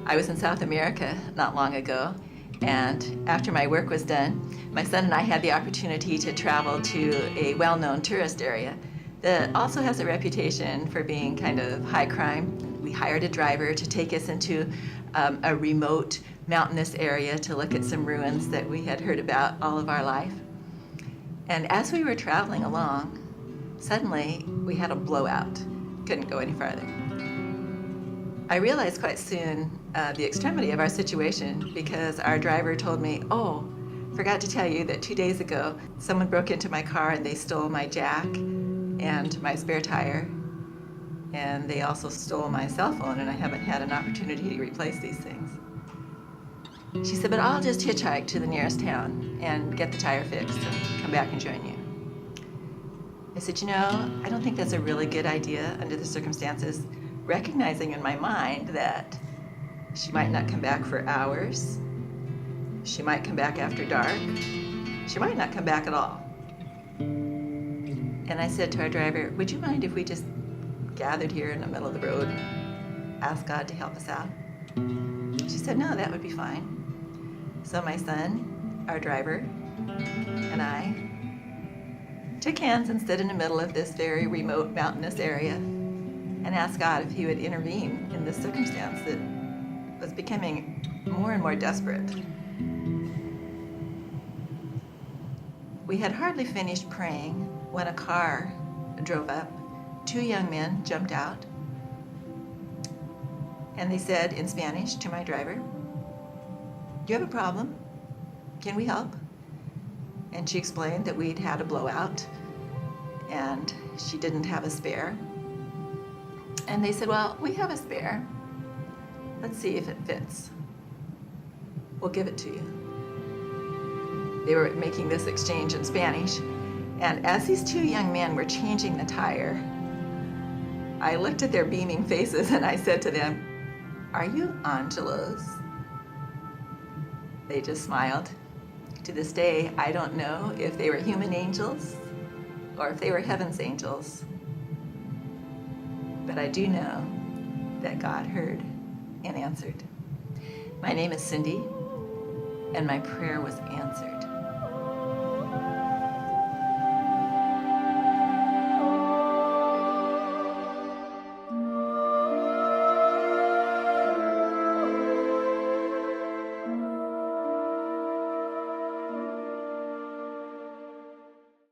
I was in South America not long ago, and after my work was done, my son and I had the opportunity to travel to a well-known tourist area that also has a reputation for being kind of high crime. We hired a driver to take us into a remote mountainous area to look at some ruins that we had heard about all of our life. And as we were traveling along, suddenly we had a blowout. Couldn't go any farther. I realized quite soon the extremity of our situation because our driver told me, "Oh, forgot to tell you that 2 days ago someone broke into my car and they stole my jack and my spare tire, and they also stole my cell phone, and I haven't had an opportunity to replace these things." She said, "But I'll just hitchhike to the nearest town and get the tire fixed and come back and join you." I said, I don't think that's a really good idea under the circumstances, recognizing in my mind that she might not come back for hours, she might come back after dark, she might not come back at all. And I said to our driver, "Would you mind if we just gathered here in the middle of the road, asked God to help us out?" She said, "No, that would be fine." So my son, our driver, and I took hands and stood in the middle of this very remote mountainous area and asked God if He would intervene in this circumstance that was becoming more and more desperate. We had hardly finished praying when a car drove up. 2 young men jumped out, and they said in Spanish to my driver, "Do you have a problem? Can we help?" And she explained that we'd had a blowout and she didn't have a spare. And they said, "Well, we have a spare. Let's see if it fits. We'll give it to you." They were making this exchange in Spanish, and as these 2 young men were changing the tire, I looked at their beaming faces and I said to them, "Are you angelos?" They just smiled. To this day, I don't know if they were human angels or if they were heaven's angels, but I do know that God heard and answered. My name is Cindy, and my prayer was answered.